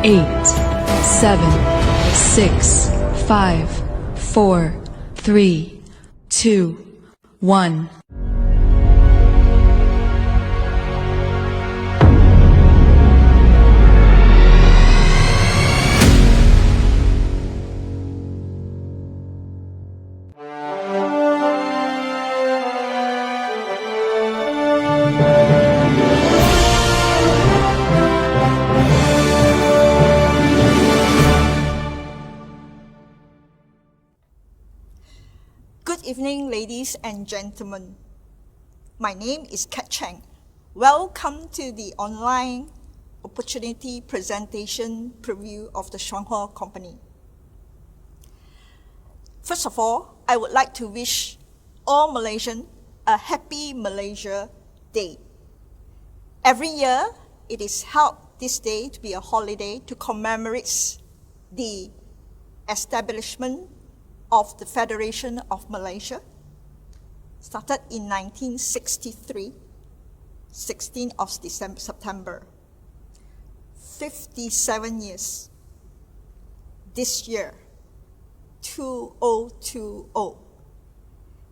8, 7, 6, 5, 4, 3, 2, 1. Good evening, ladies and gentlemen. My name is Kat Cheng. Welcome to the online opportunity presentation preview of the Shuang Hor Company. First of all, I would like to wish all Malaysians a happy Malaysia Day. Every year, it is held this day to be a holiday to commemorate the establishment of the Federation of Malaysia, started in 1963, 16th of September. 57 years. This year, 2020,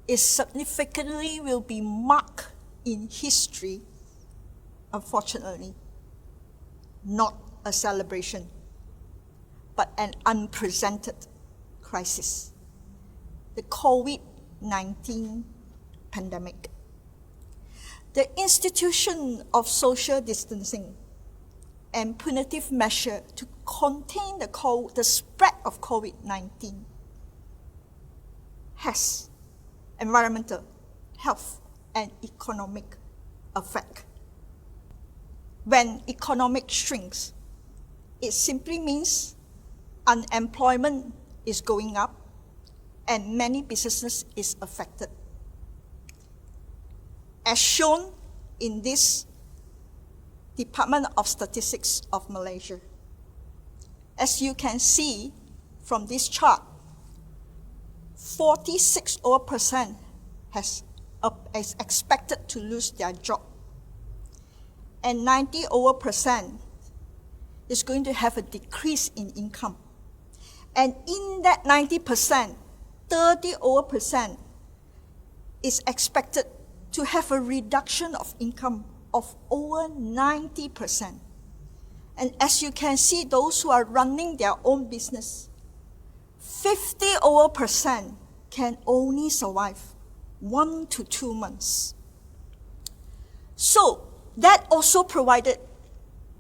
it significantly will be marked in history, unfortunately, not a celebration, but an unprecedented crisis. The COVID-19 pandemic. The institution of social distancing and punitive measure to contain the spread of COVID-19 has environmental, health, and economic effect. When economic shrinks, it simply means unemployment is going up and many businesses is affected. As shown in this Department of Statistics of Malaysia, as you can see from this chart, 46% is expected to lose their job, and 90% is going to have a decrease in income. And in that 90%, 30% is expected to have a reduction of income of over 90%. And as you can see, those who are running their own business, 50% can only survive 1 to 2 months. So that also provided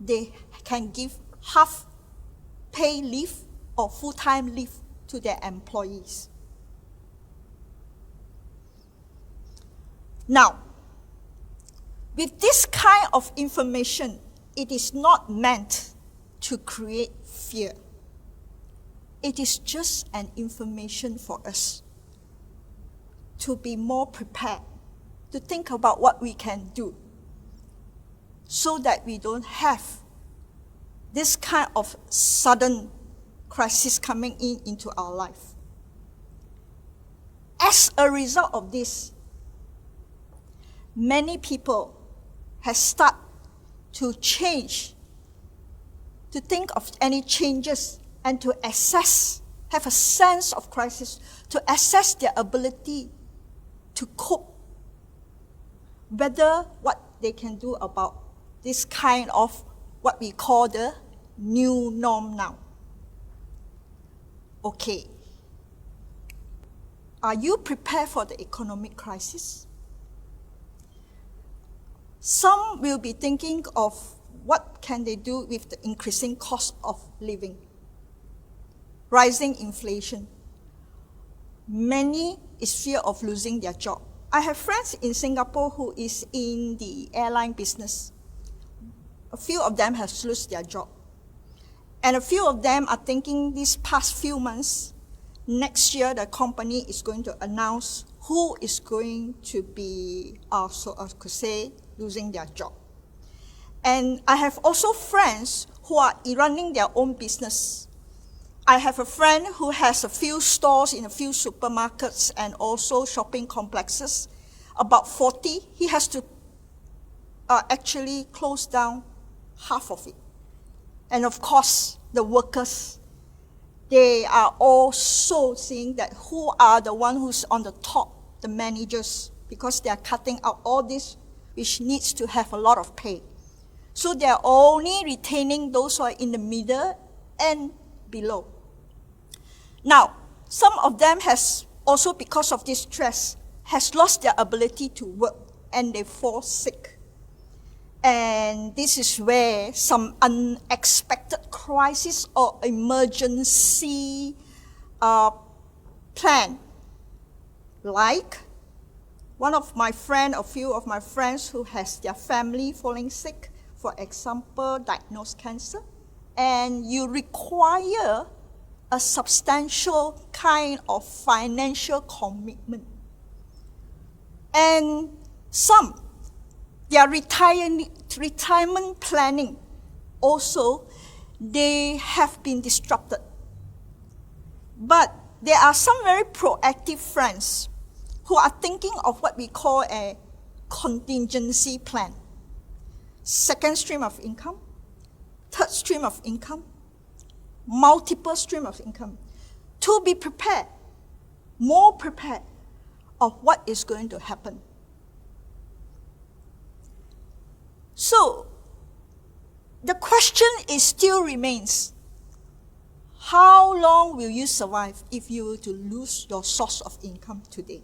they can give half pay leave or full-time leave to their employees. Now, with this kind of information, it is not meant to create fear. It is just an information for us to be more prepared, to think about what we can do so that we don't have this kind of sudden crisis coming into our life. As a result of this, many people have started to change, to think of any changes and to have a sense of crisis, to assess their ability to cope, whether what they can do about this kind of what we call the new norm now. Okay. Are you prepared for the economic crisis? Some will be thinking of what can they do with the increasing cost of living, rising inflation. Many is fear of losing their job. I have friends in Singapore who is in the airline business. A few of them have lost their job. And a few of them are thinking these past few months, next year the company is going to announce who is going to be, losing their job. And I have also friends who are running their own business. I have a friend who has a few stores in a few supermarkets and also shopping complexes, about 40. He has to actually close down half of it. And of course, the workers, they are also seeing that who are the one who's on the top, the managers, because they are cutting out all this which needs to have a lot of pay. So they are only retaining those who are in the middle and below. Now, some of them has also, because of this stress, has lost their ability to work and they fall sick. And this is where some unexpected crisis or emergency plan, like a few of my friends who has their family falling sick, for example, diagnosed cancer, and you require a substantial kind of financial commitment. And some, their retirement planning also, they have been disrupted. But there are some very proactive friends who are thinking of what we call a contingency plan. Second stream of income, third stream of income, multiple stream of income, to be prepared, more prepared of what is going to happen. So, the question still remains, how long will you survive if you were to lose your source of income today?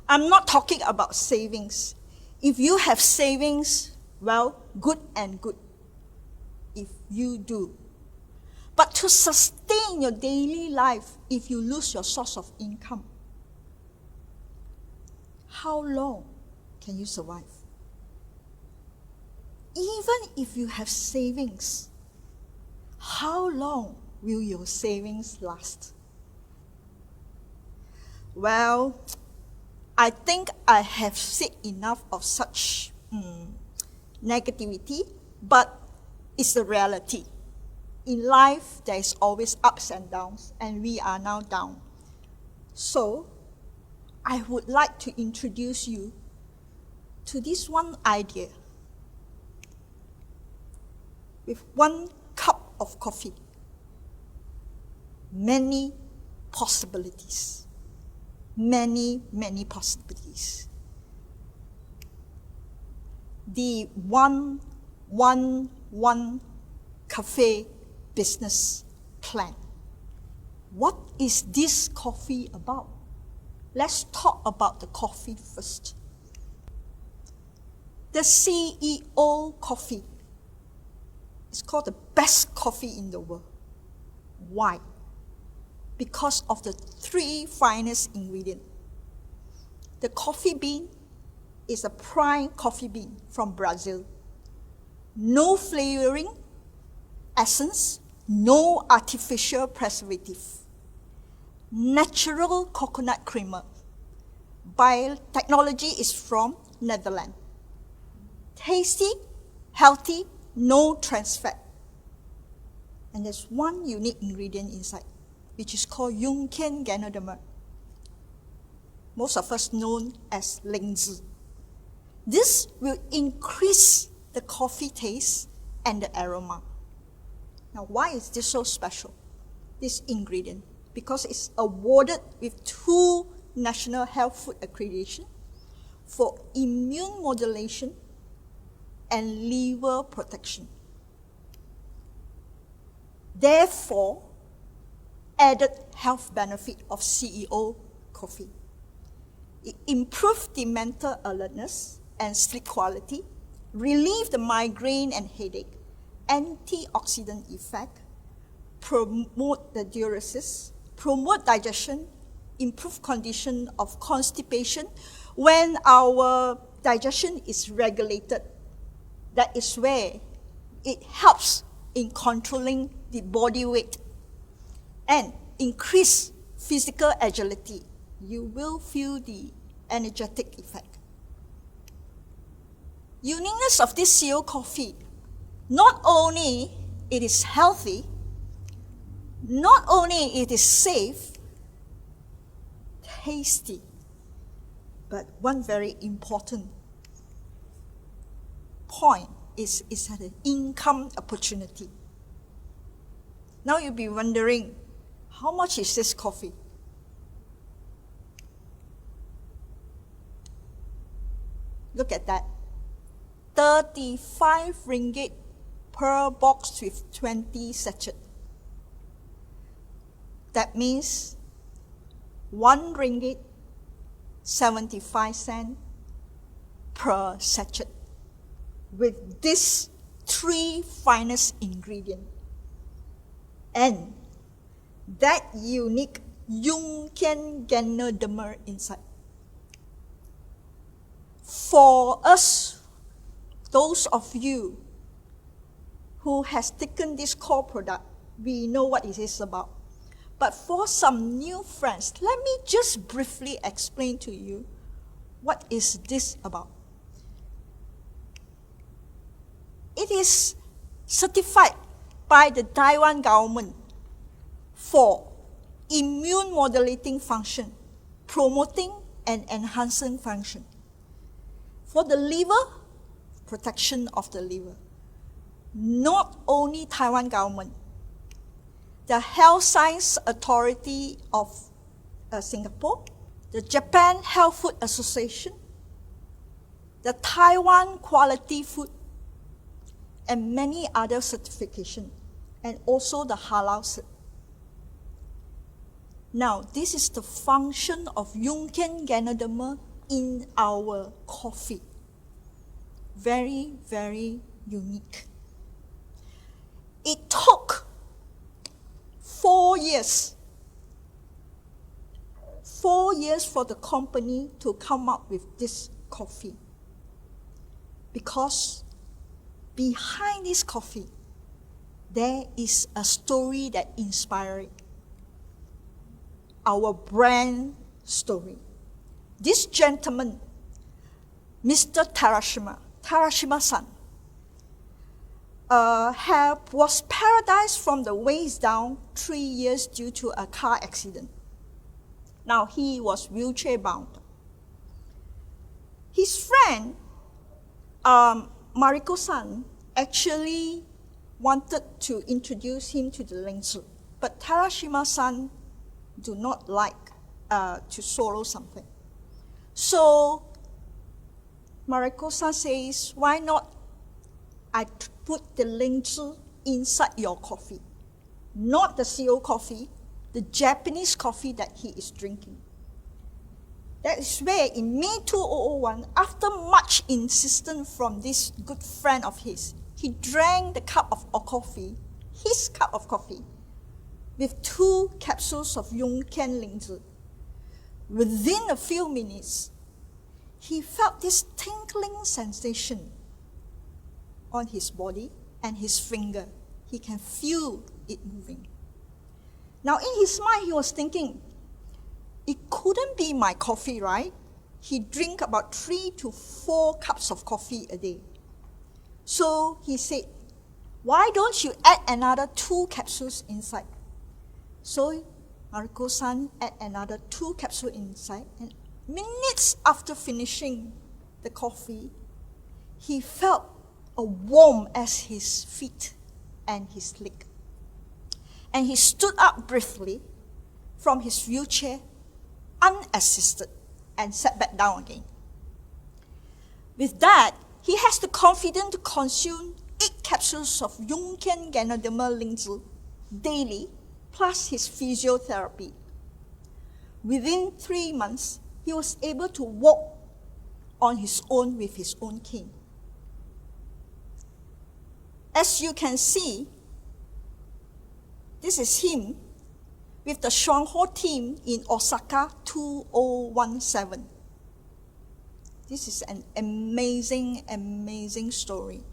I'm not talking about savings. If you have savings, well, good and good, if you do. But to sustain your daily life, if you lose your source of income, how long can you survive? Even if you have savings, how long will your savings last? Well, I think I have said enough of such negativity, but it's the reality. In life, there is always ups and downs, and we are now down. So, I would like to introduce you to this one idea. With 1 cup of coffee, many possibilities. Many, many possibilities. The 111 cafe business plan. What is this coffee about? Let's talk about the coffee first. The CEO coffee is called the best coffee in the world. Why? Because of the 3 finest ingredients. The coffee bean is a prime coffee bean from Brazil. No flavoring, essence, no artificial preservative. Natural coconut creamer. Biotechnology is from Netherlands. Tasty, healthy, no trans fat. And there's one unique ingredient inside, which is called Lingzhi Ganoderma. Most of us known as Lingzhi. This will increase the coffee taste and the aroma. Now, why is this so special, this ingredient? Because it's awarded with 2 National Health Food Accreditation for immune modulation and liver protection. Therefore, added health benefit of CEO coffee. It improves the mental alertness and sleep quality, relieve the migraine and headache, antioxidant effect, promote the diuresis, promote digestion, improve condition of constipation. When our digestion is regulated, that is where it helps in controlling the body weight and increase physical agility. You will feel the energetic effect. Uniqueness of this CEO coffee, not only it is healthy, not only it is safe, tasty, but one very important point is an income opportunity. Now you'll be wondering, how much is this coffee? Look at that. 35 ringgit per box with 20 sachets. That means 1 ringgit 75 cents per sachet with this 3 finest ingredient and that unique Lingzhi Ganoderma inside. For us, those of you who has taken this core product, we know what it is about. But for some new friends, let me just briefly explain to you what is this about. It is certified by the Taiwan government for immune modulating function, promoting and enhancing function. For the liver, protection of the liver. Not only Taiwan government, the Health Science Authority of Singapore, the Japan Health Food Association, the Taiwan Quality Food, and many other certifications, and also the halal cert. Now, this is the function of Lingzhi Ganoderma in our coffee. Very, very unique. It took 4 years. 4 years for the company to come up with this coffee. Because behind this coffee, there is a story that inspired our brand story. This gentleman, Mr. Terashima-san, was paralyzed from the waist down 3 years due to a car accident. Now he was wheelchair bound. His friend, Mariko-san, actually wanted to introduce him to the Lingzhi, but Terashima-san do not like to solo something. So Mariko-san says, why not I put the Lingzhi inside your coffee? Not the CO coffee, the Japanese coffee that he is drinking. That is where in May 2001, after much insistence from this good friend of his, he drank the cup of coffee, his cup of coffee, with 2 capsules of Lingzhi. Within a few minutes, he felt this tingling sensation on his body and his finger. He can feel it moving. Now in his mind, he was thinking, it couldn't be my coffee, right? He drank about 3 to 4 cups of coffee a day. So he said, why don't you add another 2 capsules inside? So Mariko-san add another 2 capsules inside, and minutes after finishing the coffee, he felt a warmth at his feet and his leg. And he stood up briefly from his wheelchair, unassisted, and sat back down again. With that, he has the confidence to consume 8 capsules of Lingzhi Ganoderma Lingzhi daily, plus his physiotherapy. Within 3 months, he was able to walk on his own with his own cane. As you can see, this is him with the Shuang Hor team in Osaka 2017. This is an amazing, amazing story.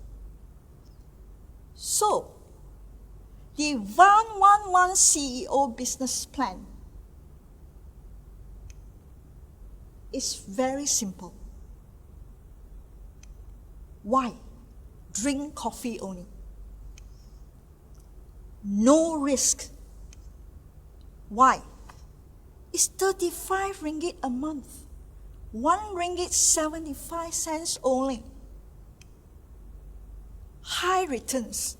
So, the 111 CEO business plan is very simple. Why? Drink coffee only. No risk. Why? It's 35 ringgit a month. 1 ringgit 75 cents only. High returns.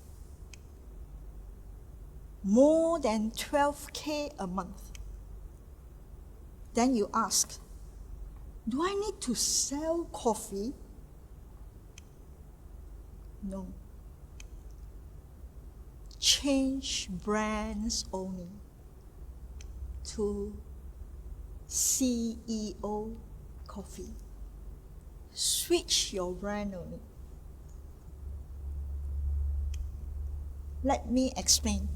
more than 12K a month. Then you ask, do I need to sell coffee? No. Change brands only to CEO Coffee. Switch your brand only. Let me explain.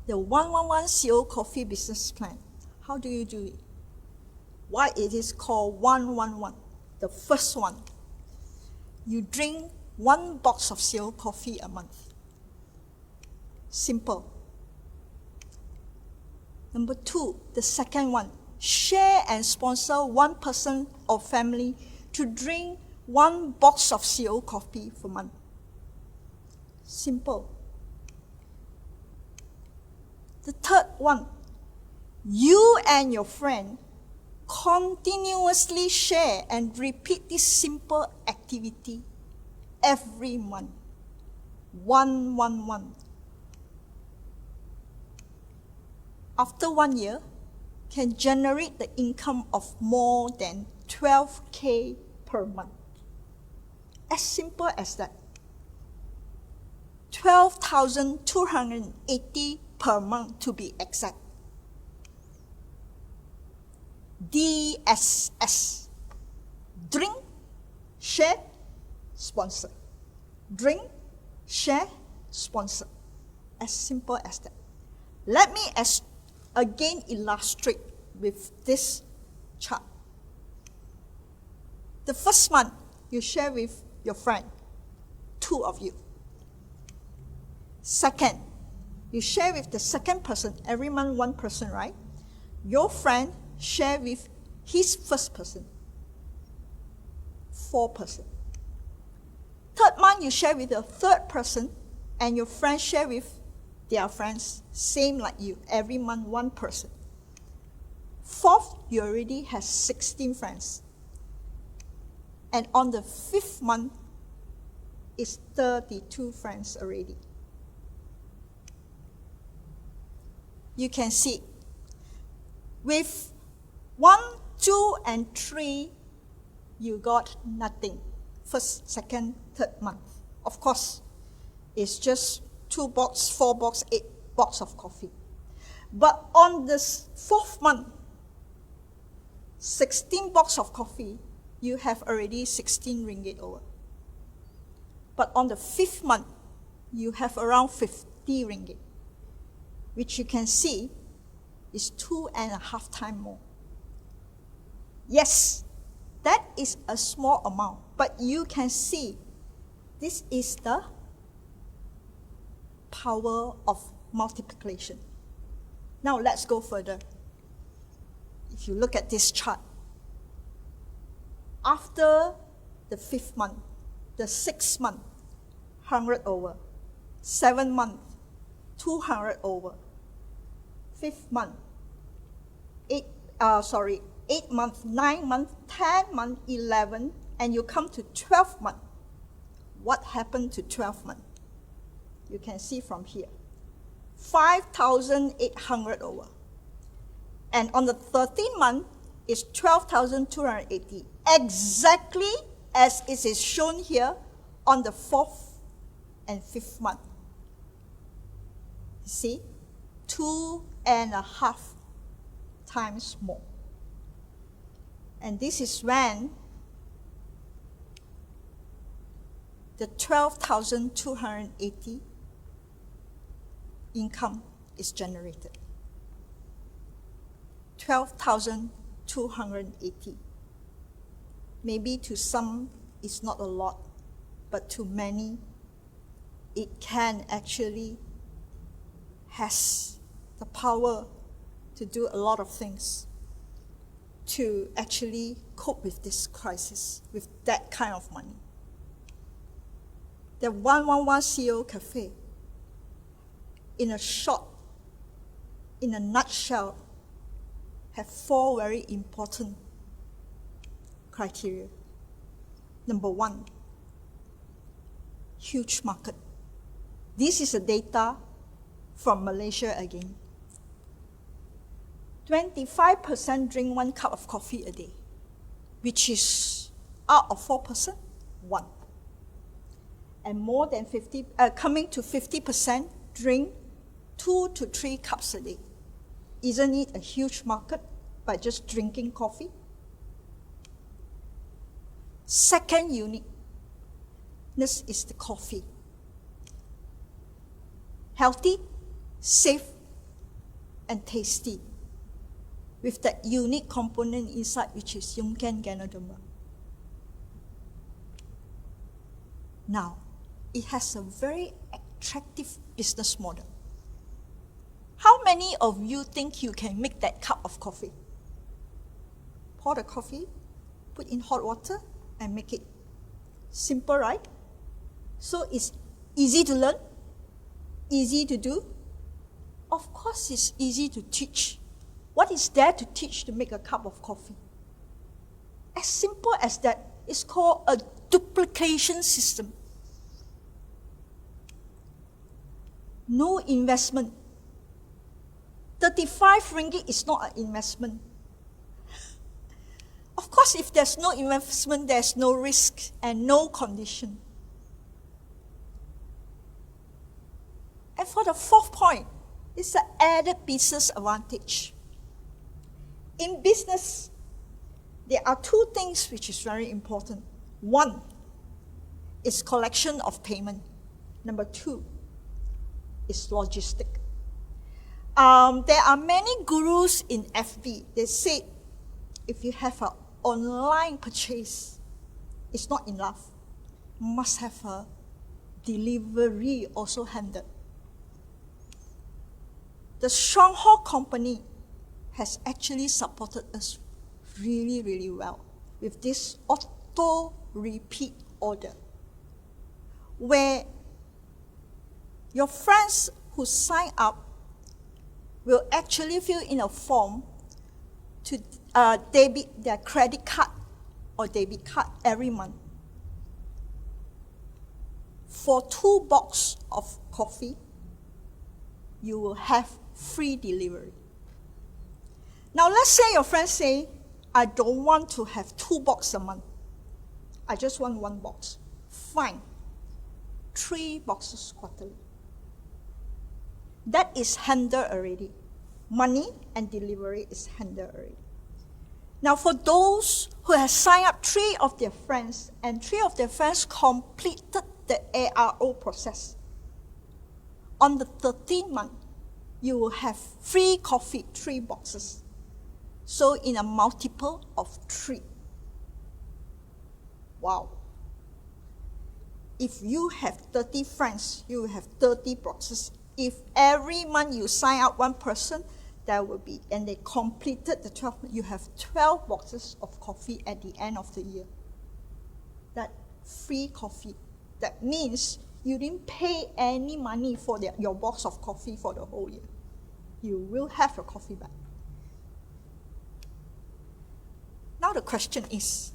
The 111 CEO Coffee business plan. How do you do it? Why it is called 111? The first one, you drink 1 box of CEO coffee a month. Simple. Number 2, the second one, share and sponsor one person or family to drink 1 box of CEO coffee per month. Simple. The third one, you and your friend continuously share and repeat this simple activity every month. 111. After 1 year, can generate the income of more than 12K per month. As simple as that. 12,280 per month to be exact. DSS. Drink, share, sponsor. Drink, share, sponsor. As simple as that. Let me again illustrate with this chart. The first month, you share with your friend, 2 of you. Second, you share with the second person, every month 1 person, right? Your friend share with his first person, 4 person. Third month, you share with the third person, and your friend share with their friends, same like you, every month 1 person. Fourth, you already have 16 friends. And on the 5th month, it's 32 friends already. You can see, with 1, 2, and 3, you got nothing. First, second, third month. Of course, it's just 2 box, 4 box, 8 box of coffee. But on this 4th month, 16 box of coffee, you have already 16 ringgit over. But on the 5th month, you have around 50 ringgit, which you can see is 2.5 times more. Yes, that is a small amount, but you can see this is the power of multiplication. Now let's go further. If you look at this chart, after the 5th month, the 6th month, 100 over, 7th month, 200 over, 5th month, 8 month, 9 month, 10 month, 11, and you come to 12th month. What happened to 12th month? You can see from here, 5,800 over. And on the 13th month, it's 12,280, exactly as it is shown here on the 4th and 5th month. You see, 2.5 times more. And this is when the 12,280 income is generated. 12,280. Maybe to some it's not a lot, but to many it can actually has the power to do a lot of things to actually cope with this crisis with that kind of money. The 111 CEO Cafe, in a nutshell, have 4 very important criteria. Number 1, huge market. This is the data from Malaysia again. 25% drink 1 cup of coffee a day, which is out of 4%, 1. And more than coming to 50% drink 2 to 3 cups a day. Isn't it a huge market by just drinking coffee? Second uniqueness is the coffee. Healthy, safe, and tasty, with that unique component inside, which is Lingzhi Ganoderma. Now, it has a very attractive business model. How many of you think you can make that cup of coffee? Pour the coffee, put in hot water, and make it. Simple, right? So it's easy to learn, easy to do. Of course, it's easy to teach. What is there to teach to make a cup of coffee? As simple as that. It's called a duplication system. No investment. 35 ringgit is not an investment. Of course, if there's no investment, there's no risk and no condition. And for the fourth point, it's the added business advantage. In business, there are 2 things which is very important. 1 is collection of payment. Number 2 is logistic. There are many gurus in FB. They say if you have an online purchase, it's not enough. Must have a delivery also handled. The Shuang Hor company has actually supported us really, really well with this auto repeat order, where your friends who sign up will actually fill in a form to debit their credit card or debit card every month. For 2 boxes of coffee, you will have free delivery. Now let's say your friends say, I don't want to have 2 boxes a month. I just want 1 box. Fine. 3 boxes quarterly. That is handled already. Money and delivery is handled already. Now for those who have signed up 3 of their friends, and 3 of their friends completed the ARO process, on the 13th month, you will have free coffee, 3 boxes. So in a multiple of 3. Wow. If you have 30 friends, you will have 30 boxes. If every month you sign up 1 person, that will be, and they completed the 12, you have 12 boxes of coffee at the end of the year. That free coffee. That means you didn't pay any money for your box of coffee for the whole year. You will have your coffee back. Now the question is,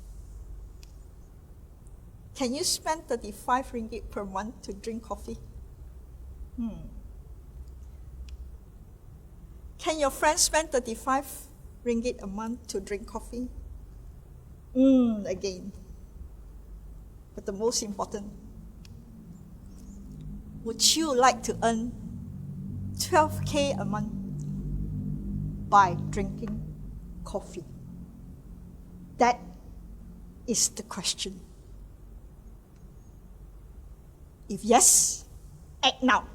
can you spend 35 ringgit per month to drink coffee? Can your friends spend 35 ringgit a month to drink coffee? Again. But the most important, would you like to earn 12K a month by drinking coffee? That is the question. If yes, act now.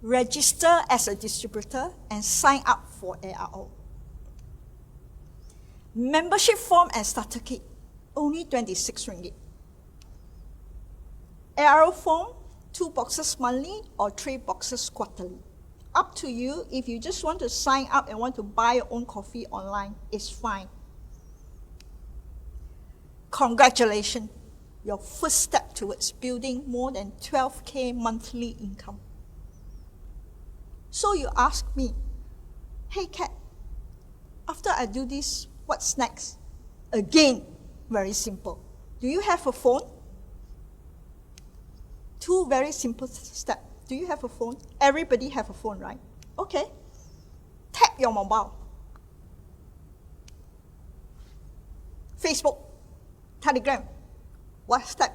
Register as a distributor and sign up for ARO. Membership form and starter kit, only 26 ringgit. ARO form, 2 boxes monthly or 3 boxes quarterly. Up to you. If you just want to sign up and want to buy your own coffee online, it's fine. Congratulations, your first step towards building more than 12K monthly income. So you ask me, hey Kat, after I do this, what's next? Again, very simple. Do you have a phone? 2 very simple steps. Do you have a phone? Everybody have a phone, right? Okay. Tap your mobile. Facebook, Telegram, WhatsApp,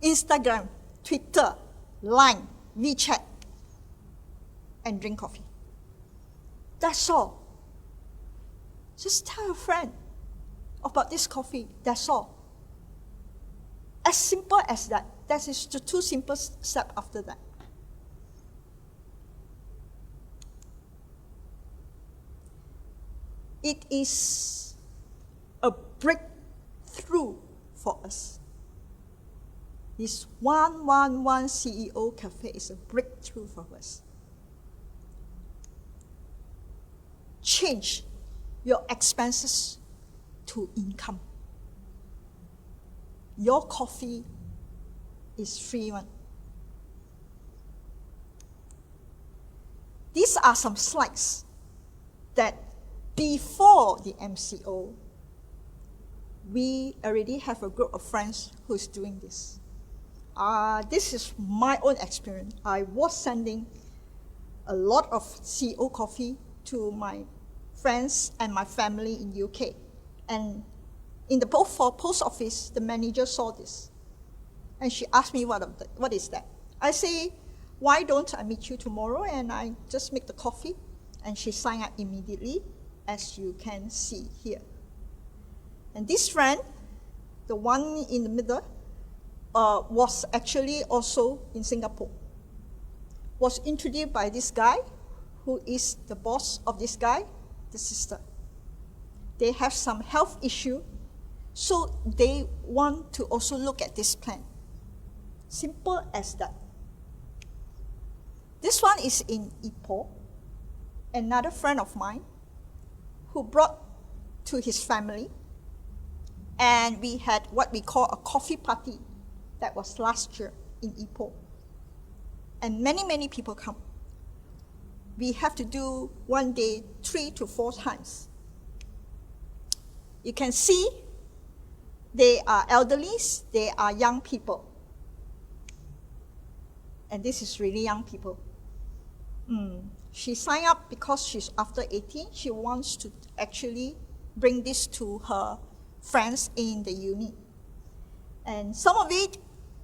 Instagram, Twitter, Line, WeChat, and drink coffee. That's all. Just tell a friend about this coffee. That's all. As simple as that. That is the two simple steps after that. It is a breakthrough for us. This 111 CEO Cafe is a breakthrough for us. Change your expenses to income. Your coffee is free one. These are some slides that before the MCO, we already have a group of friends who's doing this. This is my own experience. I was sending a lot of CEO coffee to my friends and my family in UK. And in the post office, the manager saw this. And she asked me, what is that? I say, why don't I meet you tomorrow and I just make the coffee? And she signed up immediately, as you can see here. And this friend, the one in the middle, was actually also in Singapore. Was introduced by this guy, who is the boss of this guy, the sister. They have some health issue, so they want to also look at this plan. Simple as that. This one is in Ipoh. Another friend of mine who brought to his family, and we had what we call a coffee party. That was last year in Ipoh. And many, many people come. We have to do one day 3 to 4 times. You can see they are elderlies, they are young people. And this is really young people. She signed up because she's after 18. She wants to actually bring this to her friends in the uni. And some of it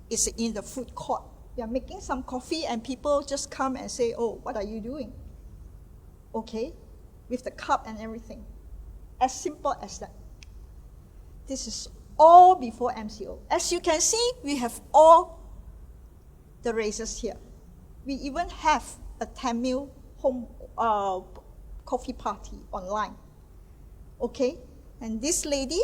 is in the food court. We are making some coffee and people just come and say, oh, what are you doing? Okay, with the cup and everything. As simple as that. This is all before MCO. As you can see, we have all the races here. We even have a Tamil home coffee party online. Okay, and this lady,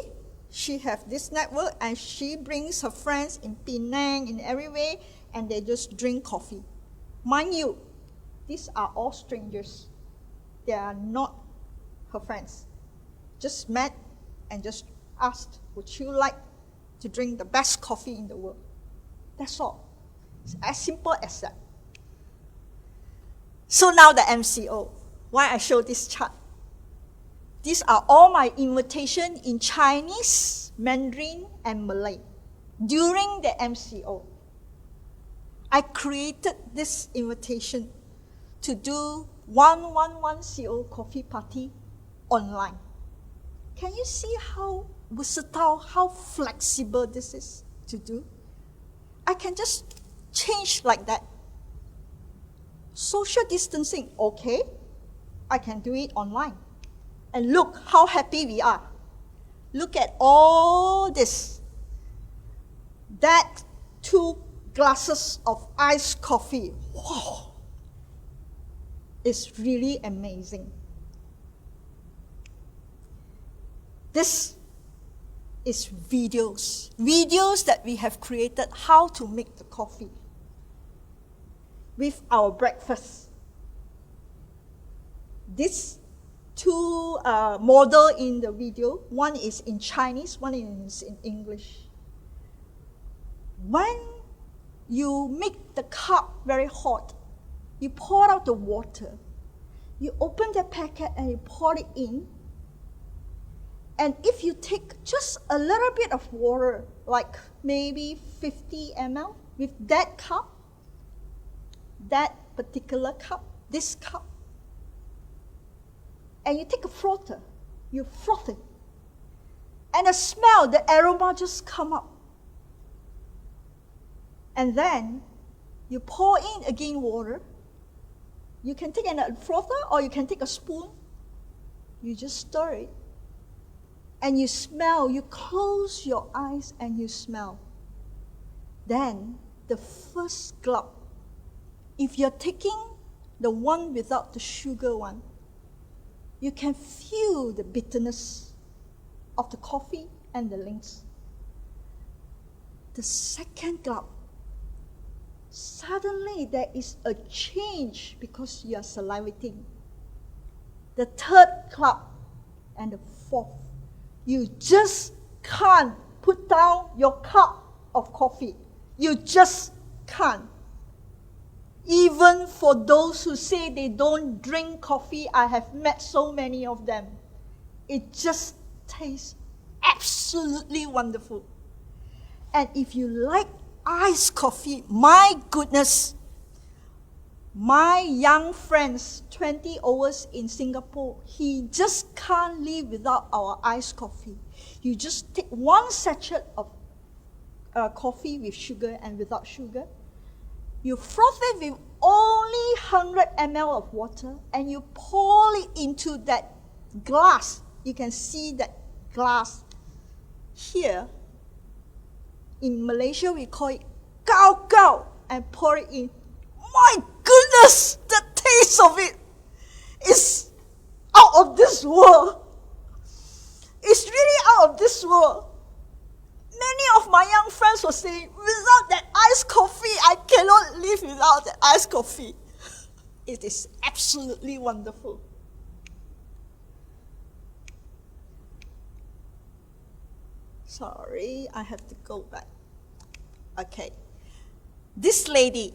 she has this network and she brings her friends in Penang, in every way, and they just drink coffee. Mind you, these are all strangers. They are not her friends. Just met and just asked, would you like to drink the best coffee in the world? That's all. It's as simple as that. So now the MCO. Why I show this chart? These are all my invitations in Chinese, Mandarin, and Malay during the MCO. I created this invitation to do 111 CO coffee party online. Can you see how versatile, how flexible this is to do? I can just change like that. Social distancing, okay, I can do it online. And look how happy we are. Look at all this. That 2 glasses of iced coffee, wow, it's really amazing. This is videos that we have created how to make the coffee with our breakfast. These 2 model in the video, one is in Chinese, one is in English. When you make the cup very hot, you pour out the water, you open the packet and you pour it in. And if you take just a little bit of water, like maybe 50 ml, with that cup, that particular cup, this cup, and you take a frother, you froth it, and the smell, the aroma just come up. And then you pour in again water. You can take a frother or you can take a spoon. You just stir it. And you smell, you close your eyes and you smell. Then the first gulp, if you're taking the one without the sugar one, you can feel the bitterness of the coffee and the links. The second gulp, suddenly there is a change because you are salivating. The third gulp and the fourth, you just can't put down your cup of coffee. You just can't. Even for those who say they don't drink coffee, I have met so many of them. It just tastes absolutely wonderful. And if you like iced coffee, my goodness, my young friends, 20 hours in Singapore, he just can't live without our iced coffee. You just take one sachet of coffee with sugar and without sugar. You froth it with only 100 ml of water and you pour it into that glass. You can see that glass here. In Malaysia, we call it gao gao and pour it in. My goodness, the taste of it is out of this world. It's really out of this world. Many of my young friends were saying, without that iced coffee, I cannot live without that iced coffee. It is absolutely wonderful. Sorry, I have to go back. Okay. This lady,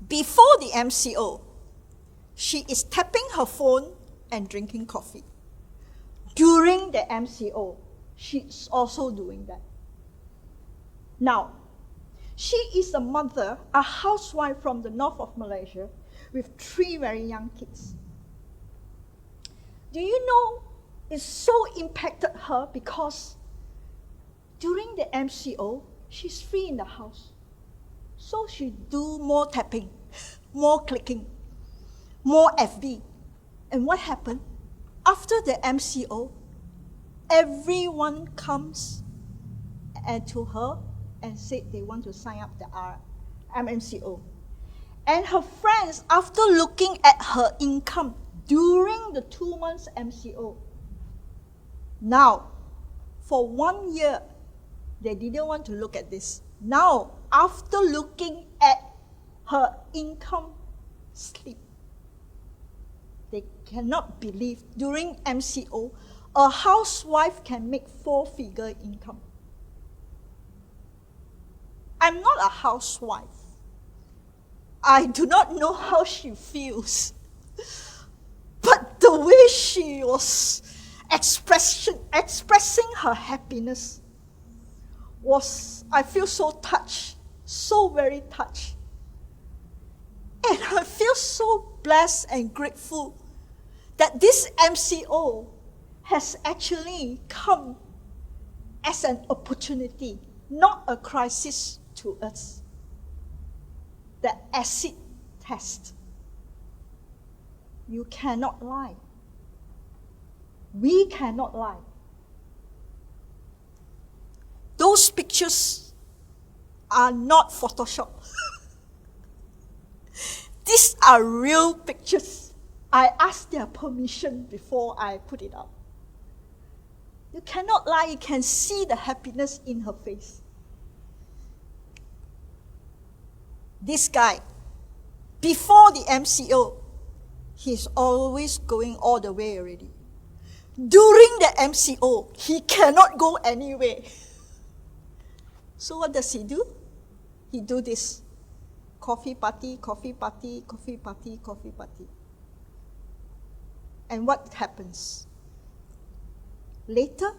before the MCO, she is tapping her phone and drinking coffee. During the MCO, she's also doing that. Now, she is a mother, a housewife from the north of Malaysia with 3 very young kids. Do you know it so impacted her because during the MCO, she's free in the house. So she do more tapping, more clicking, more FB. And what happened? After the MCO, everyone comes to her and said they want to sign up the MCO. And her friends, after looking at her income during the 2 months MCO, now, for 1 year, they didn't want to look at this. Now, after looking at her income slip, they cannot believe during MCO, a housewife can make 4-figure income. I'm not a housewife. I do not know how she feels. But the way she was expressing her happiness was, I feel so touched, so very touched. And I feel so blessed and grateful that this MCO has actually come as an opportunity, not a crisis to us. The acid test. You cannot lie. We cannot lie. Those pictures are not Photoshop. These are real pictures. I asked their permission before I put it up. You cannot lie. You can see the happiness in her face. This guy, before the MCO, he's always going all the way already. During the MCO, he cannot go anywhere. So what does he do? He do this. Coffee party, coffee party, coffee party, coffee party. And what happens? Later,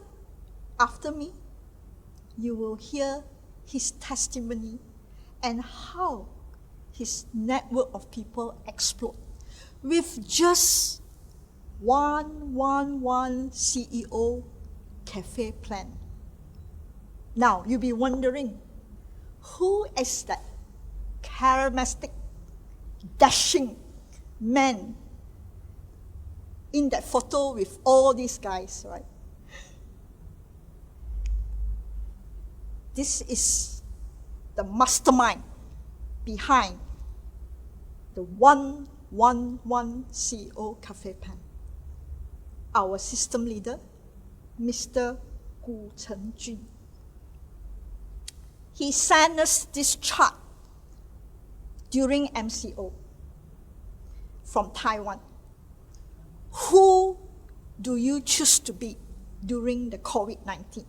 after me, you will hear his testimony and how his network of people explode with just 111 CEO cafe plan. Now, you'll be wondering, who is that charismatic, dashing man in that photo with all these guys, right? This is the mastermind behind the 111 CEO Cafe Pan. Our system leader, Mr. Gu Chenjun. He sent us this chart during MCO from Taiwan. Who do you choose to be during the COVID-19?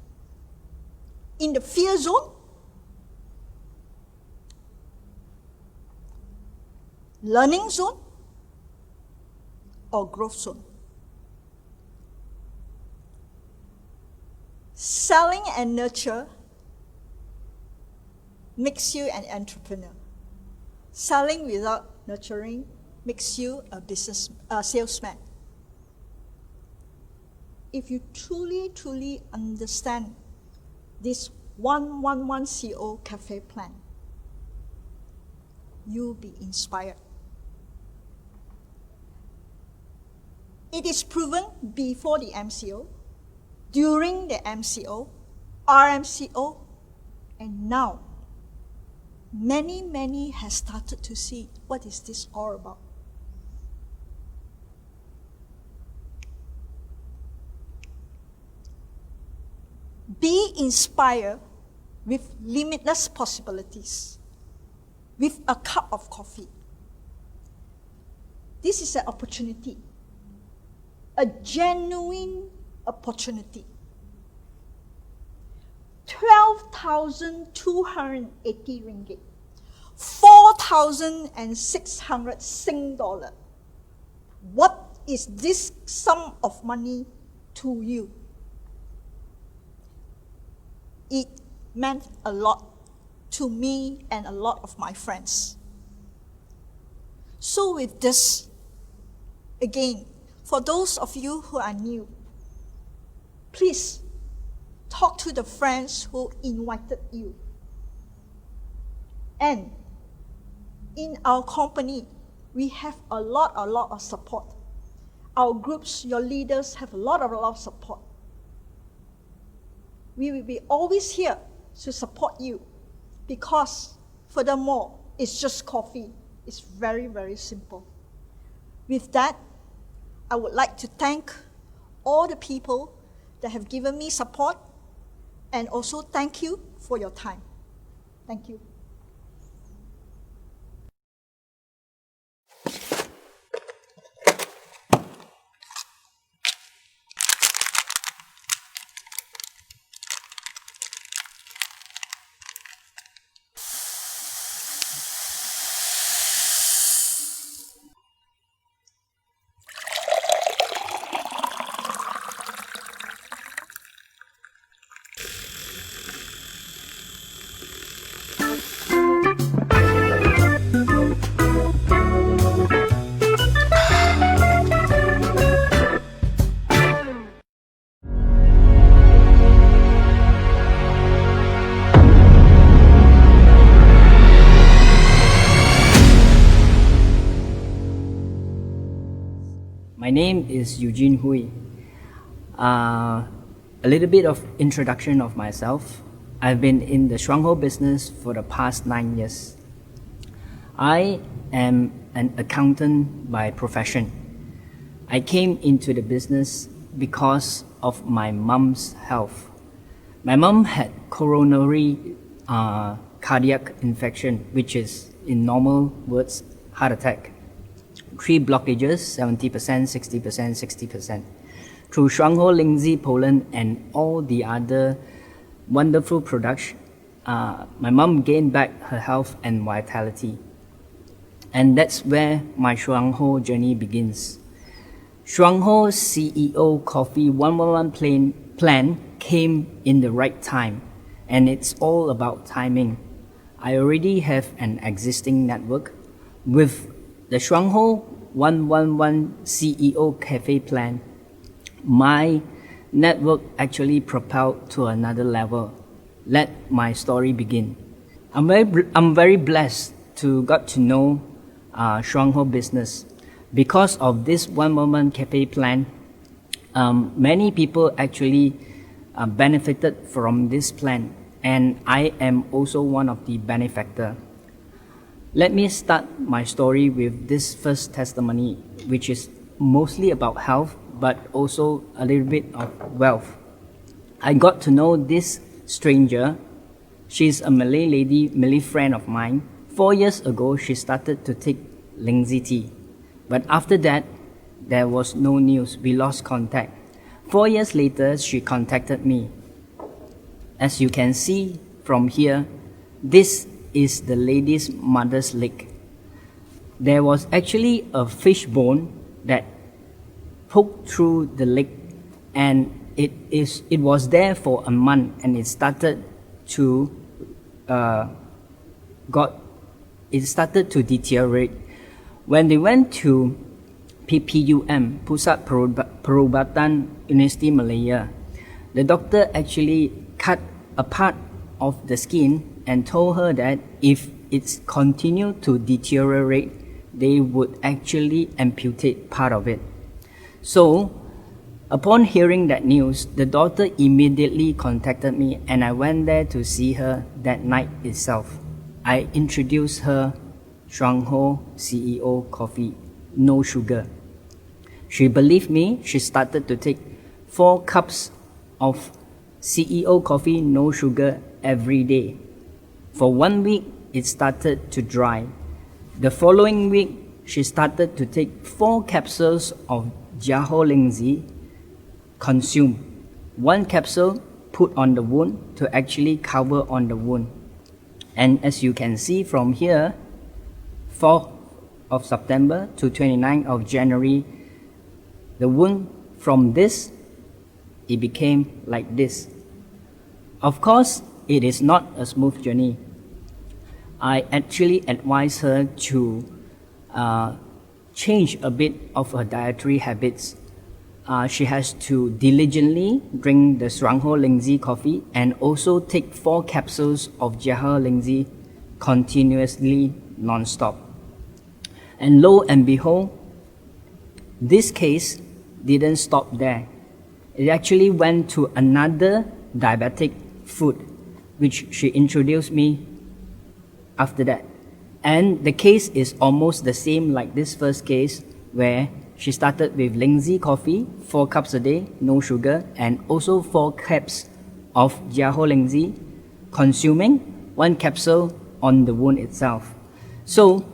In the fear zone? Learning zone? Or growth zone? Selling and nurture makes you an entrepreneur. Selling without nurturing makes you a salesman. If you truly understand this 111 CO Cafe plan, you'll be inspired. It is proven before the MCO, during the MCO, RMCO, and now many has started to see what is this all about. Be inspired with limitless possibilities, with a cup of coffee. This is an opportunity, a genuine opportunity. 12,280 ringgit, 4,600 Sing dollar. What is this sum of money to you? It meant a lot to me and a lot of my friends. So with this, again, for those of you who are new, please talk to the friends who invited you. And in our company, we have a lot of support. Our groups, your leaders have a lot of support. We will be always here to support you because, furthermore, it's just coffee. It's very simple. With that, I would like to thank all the people that have given me support, and also thank you for your time. Thank you. My name is Eugene Hui. A little bit of introduction of myself. I've been in the Shuang Hor business for the past 9 years. I am an accountant by profession. I came into the business because of my mom's health. My mom had coronary cardiac infection, which is, in normal words, heart attack. 3 blockages, 70%, 60%, 60%. Through Shuang Hor Lingzhi Poland and all the other wonderful products, my mom gained back her health and vitality. And that's where my Shuang Hor journey begins. Shuang Hor CEO Coffee 111 plan came in the right time, and it's all about timing. I already have an existing network with the Shuang Hor 111 CEO Cafe plan. My network actually propelled to another level. Let my story begin. I'm very blessed to got to know Shuang Hor business. Because of this one moment cafe plan, many people actually benefited from this plan, and I am also one of the benefactor. Let me start my story with this first testimony, which is mostly about health, but also a little bit of wealth. I got to know this stranger. She's a Malay lady, Malay friend of mine. 4 years ago, she started to take Lingzhi tea. But after that, there was no news. We lost contact. 4 years later, she contacted me. As you can see from here, this is the lady's mother's leg. There was actually a fish bone that poked through the leg, and it was there for a month, and it started to deteriorate. When they went to PPUM, Pusat Perubatan University Malaya, the doctor actually cut a part of the skin and told her that if it's continued to deteriorate, they would actually amputate part of it. So, upon hearing that news, the doctor immediately contacted me, and I went there to see her that night itself. I introduced her Shuang Hor CEO coffee, no sugar. She believed me. She started to take 4 cups of CEO coffee, no sugar, every day. For 1 week, it started to dry. The following week, she started to take 4 capsules of Jahor Lingzhi, consume 1 capsule, put on the wound to actually cover on the wound. And as you can see from here, 4th of September to 29th of January, the wound from this, it became like this. Of course, it is not a smooth journey. I actually advise her to change a bit of her dietary habits. She has to diligently drink the Shuang Hor Lingzhi coffee and also take 4 capsules of Jahor Lingzhi continuously non-stop. And lo and behold, this case didn't stop there. It actually went to another diabetic food, which she introduced me after that. And the case is almost the same like this first case, where she started with Lingzhi coffee, 4 cups a day, no sugar, and also 4 caps of Jahor Lingzhi, consuming 1 capsule on the wound itself. So,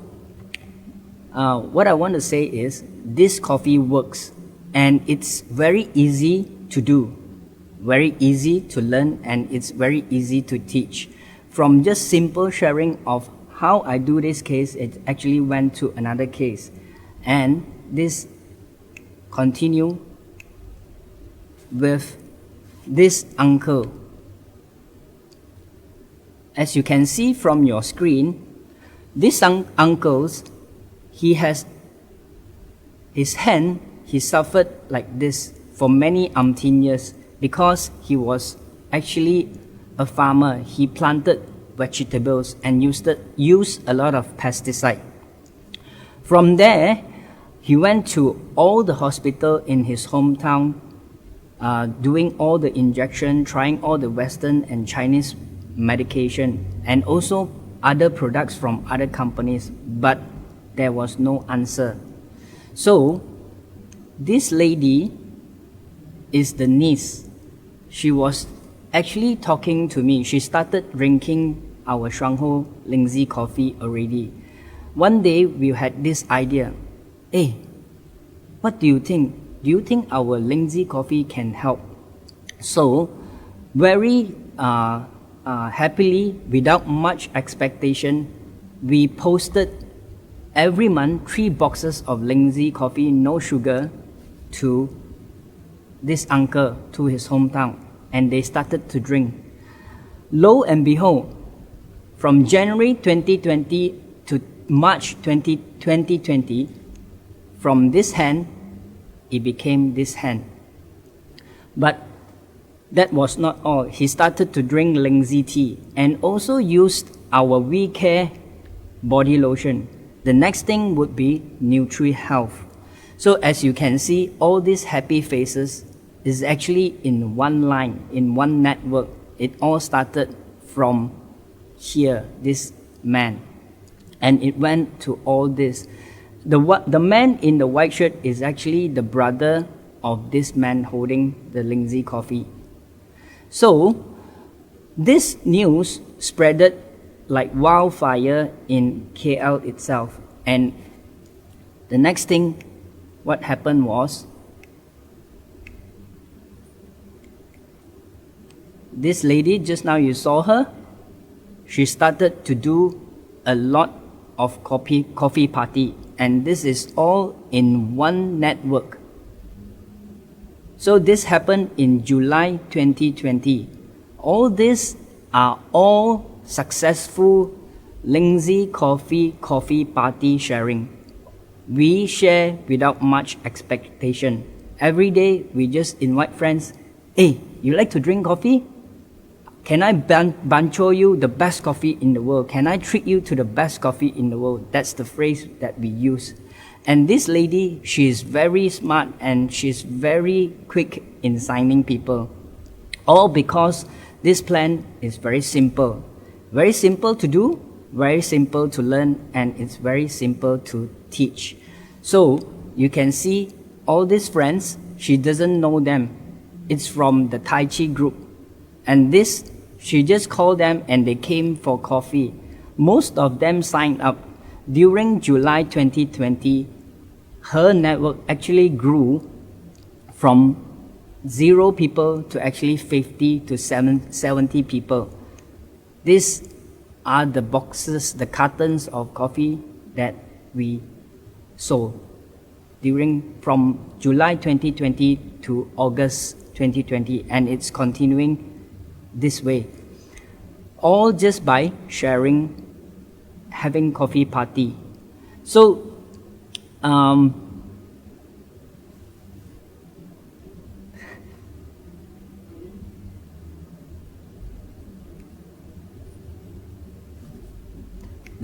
what I want to say is, this coffee works, and it's very easy to do, very easy to learn, and it's very easy to teach. From just simple sharing of how I do this case, it actually went to another case. And this continue with this uncle. As you can see from your screen, this uncle's, he has his hand, he suffered like this for many umpteen years because he was actually a farmer. He planted vegetables and used a lot of pesticide. From there, he went to all the hospital in his hometown, doing all the injection, trying all the Western and Chinese medication, and also other products from other companies, but there was no answer. So, this lady is the niece. She was actually talking to me. She started drinking our Shuang Hor Lingzhi coffee already. One day, we had this idea. Hey, what do you think? Do you think our Lingzhi coffee can help? So, very happily, without much expectation, we posted every month 3 boxes of Lingzhi coffee, no sugar, to this uncle, to his hometown, and they started to drink. Lo and behold, From January 2020 to March 2020, from this hand, it became this hand. But that was not all. He started to drink Lingzhi tea and also used our We Care body lotion. The next thing would be Nutri Health. So as you can see, all these happy faces is actually in one line, in one network. It all started from here, this man. And it went to all this. The man in the white shirt is actually the brother of this man holding the Lingzhi coffee. So this news spreaded like wildfire in KL itself. And the next thing, what happened was, this lady, just now you saw her, she started to do a lot of coffee party, and this is all in one network. So this happened in July 2020. All these are all successful Lingzhi coffee party sharing. We share without much expectation. Every day we just invite friends. Hey, you like to drink coffee? Can I bancho you the best coffee in the world? Can I treat you to the best coffee in the world? That's the phrase that we use. And this lady, she is very smart and she's very quick in signing people. All because this plan is very simple. Very simple to do, very simple to learn, and it's very simple to teach. So you can see all these friends, she doesn't know them. It's from the Tai Chi group. And this, she just called them and they came for coffee. Most of them signed up. During July 2020, her network actually grew from 0 people to actually 50 to 70 people. These are the boxes, the cartons of coffee that we sold from July 2020 to August 2020, and it's continuing this way. All just by sharing, having coffee party. So, the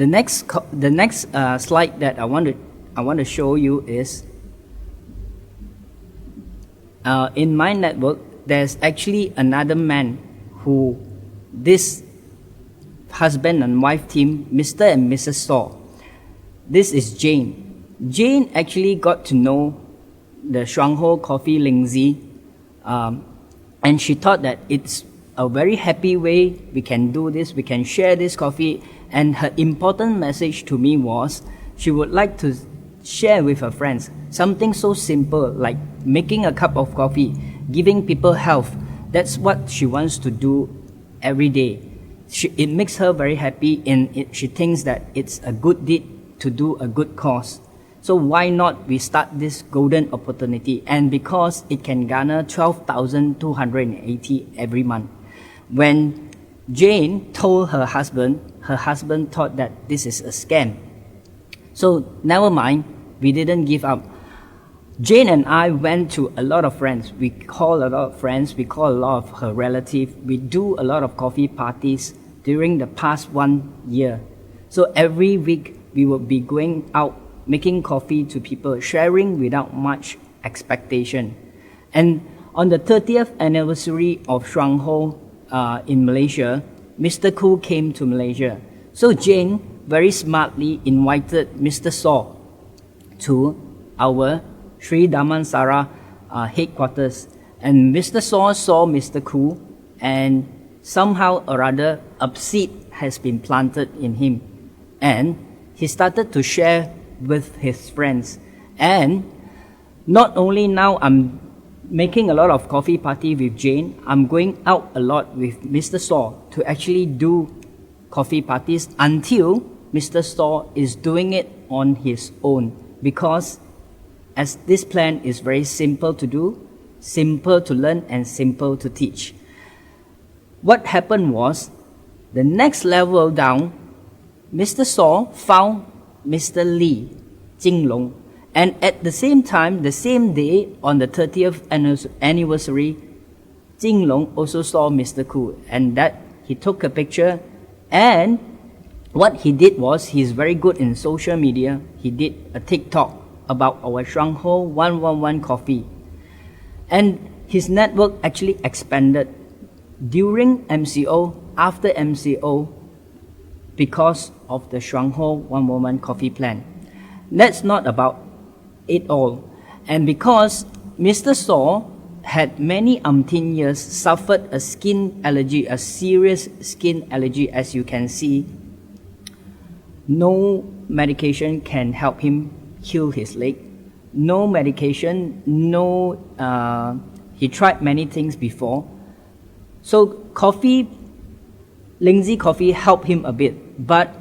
next slide that I want to show you is in my network. There's actually another man who this husband and wife team, Mr. and Mrs. Saw. This is Jane. Jane actually got to know the Shuang Hor coffee Lingzhi, and she thought that it's a very happy way we can do this, we can share this coffee. And her important message to me was she would like to share with her friends something so simple like making a cup of coffee, giving people health. That's what she wants to do every day. It makes her very happy, and she thinks that it's a good deed to do a good cause. So why not we start this golden opportunity? And because it can garner 12,280 every month. When Jane told her husband thought that this is a scam. So never mind, we didn't give up. Jane and I went to a lot of friends. We call a lot of friends, we call a lot of her relatives. We do a lot of coffee parties during the past 1 year. So every week we would be going out, making coffee to people, sharing without much expectation. And on the 30th anniversary of Shuang Hor in Malaysia, Mr. Koo came to Malaysia. So Jane very smartly invited Mr. Saw to our Sri Damansara headquarters. And Mr. Saw saw Mr. Koo, and somehow or other a seed has been planted in him. And he started to share with his friends. And not only now I'm making a lot of coffee party with Jane, I'm going out a lot with Mr. Saw to actually do coffee parties until Mr. Saw is doing it on his own, because as this plan is very simple to do, simple to learn, and simple to teach. What happened was, The next level down, Mr. Saw found Mr. Lee, Jinglong, and at the same time, the same day, on the 30th anniversary, Jinglong also saw Mr. Koo, and that he took a picture, and what he did was, he's very good in social media. He did a TikTok about our Shuang Hor 111 coffee. And his network actually expanded during MCO, after MCO, because of the Shuang Hor 111 coffee plan. That's not about it all. And because Mr. Saw had many umpteen years suffered a skin allergy, a serious skin allergy, as you can see, no medication can help him heal his leg. No medication, he tried many things before. So coffee, Lingzhi coffee helped him a bit, but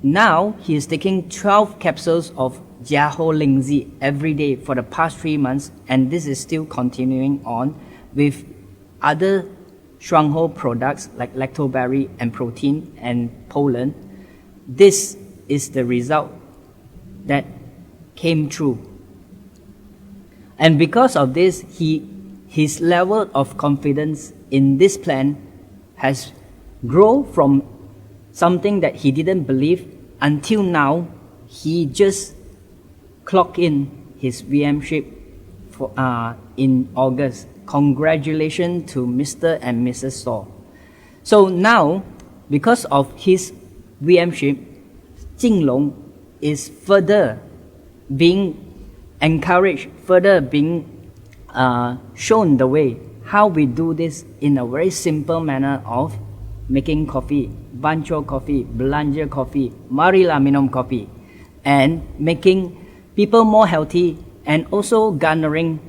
now he is taking 12 capsules of Jiaho Lingzhi every day for the past 3 months, and this is still continuing on with other Shuang Hor products like lactoberry and protein and pollen. This is the result that came true. And because of this, his level of confidence in this plan has grown from something that he didn't believe until now. He just clocked in his VMship in August. Congratulations to Mr. and Mrs. Saw. So now, because of his VMship, Jinglong is further being encouraged, further being shown the way how we do this in a very simple manner of making coffee, bancho coffee, belanja coffee, marilah minum coffee, and making people more healthy and also garnering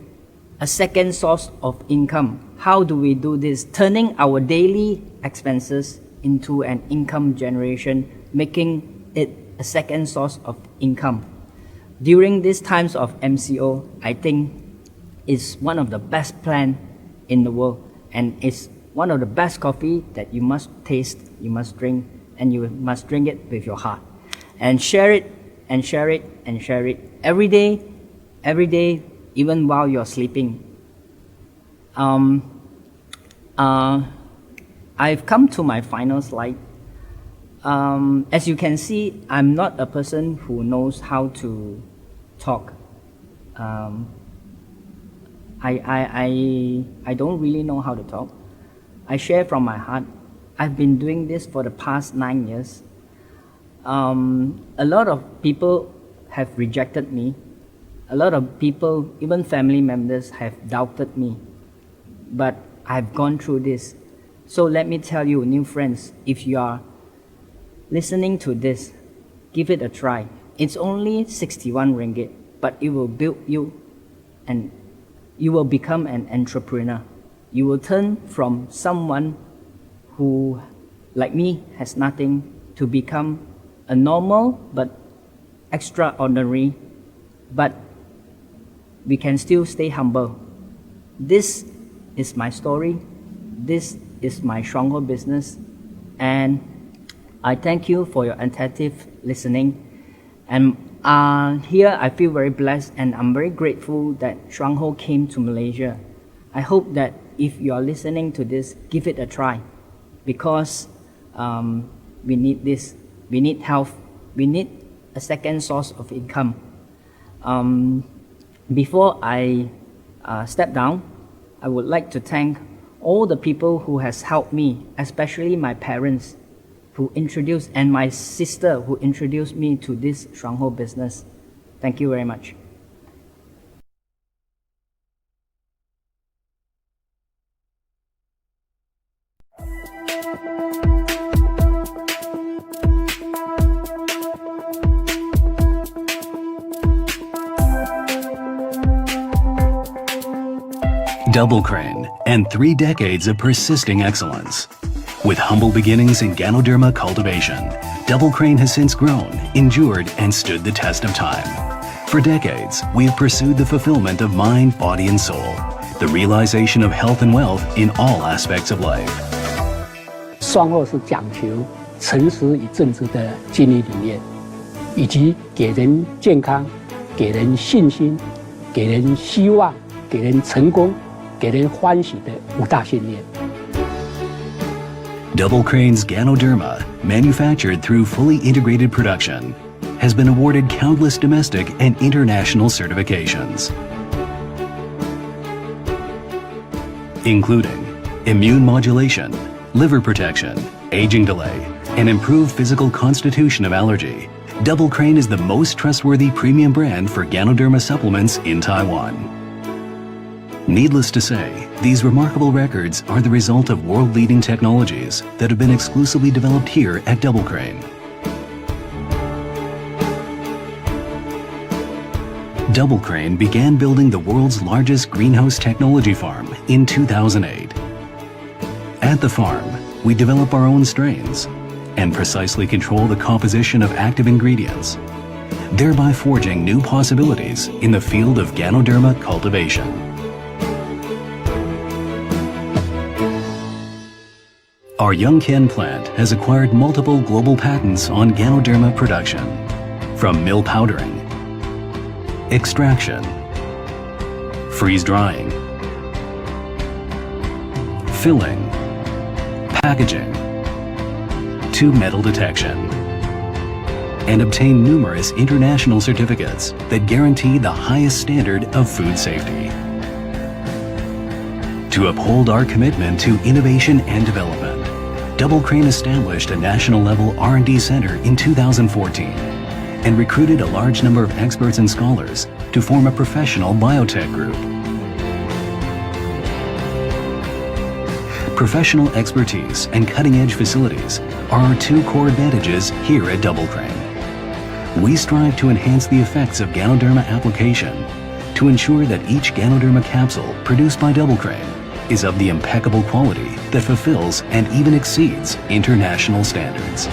a second source of income. How do we do this? Turning our daily expenses into an income generation, making it a second source of income. During these times of MCO, I think it's one of the best plans in the world, and it's one of the best coffee that you must taste, you must drink, and you must drink it with your heart. And share it, and share it, and share it every day, even while you're sleeping. I've come to my final slide. As you can see, I'm not a person who knows how to talk. I don't really know how to talk. I share from my heart. I've been doing this for the past 9 years. A lot of people have rejected me. A lot of people, even family members, have doubted me. But I've gone through this. So let me tell you, new friends, if you are listening to this, give it a try. It's only 61 ringgit, but it will build you and you will become an entrepreneur. You will turn from someone who, like me, has nothing to become a normal but extraordinary, but we can still stay humble. This is my story. This is my Shuang Hor business, and I thank you for your attentive listening. And here I feel very blessed, and I'm very grateful that Shuang Hor came to Malaysia. I hope that if you are listening to this, give it a try, because we need this. We need health. We need a second source of income. Before I step down, I would like to thank all the people who has helped me, especially my parents who introduced, and my sister who introduced me to this Shuang Hor business. Thank you very much. Double Crane, and 3 decades of persisting excellence. With humble beginnings in Ganoderma cultivation, Double Crane has since grown, endured, and stood the test of time. For decades, we have pursued the fulfillment of mind, body, and soul, the realization of health and wealth in all aspects of life. 双鹤是讲求诚实与正直的经营理念，以及给人健康、给人信心、给人希望、给人成功、给人欢喜的5大信念。Double Crane's Ganoderma, manufactured through fully integrated production, has been awarded countless domestic and international certifications, including immune modulation, liver protection, aging delay, and improved physical constitution of allergy. Double Crane is the most trustworthy premium brand for Ganoderma supplements in Taiwan. Needless to say, these remarkable records are the result of world-leading technologies that have been exclusively developed here at Double Crane. Double Crane began building the world's largest greenhouse technology farm in 2008. At the farm, we develop our own strains and precisely control the composition of active ingredients, thereby forging new possibilities in the field of Ganoderma cultivation. Our Yongqian plant has acquired multiple global patents on Ganoderma production, from mill powdering, extraction, freeze-drying, filling, packaging, to metal detection, and obtain numerous international certificates that guarantee the highest standard of food safety. To uphold our commitment to innovation and development, Double Crane established a national-level R&D center in 2014 and recruited a large number of experts and scholars to form a professional biotech group. Professional expertise and cutting-edge facilities are our 2 core advantages here at Double Crane. We strive to enhance the effects of Ganoderma application to ensure that each Ganoderma capsule produced by Double Crane is of the impeccable quality that fulfills and even exceeds international standards.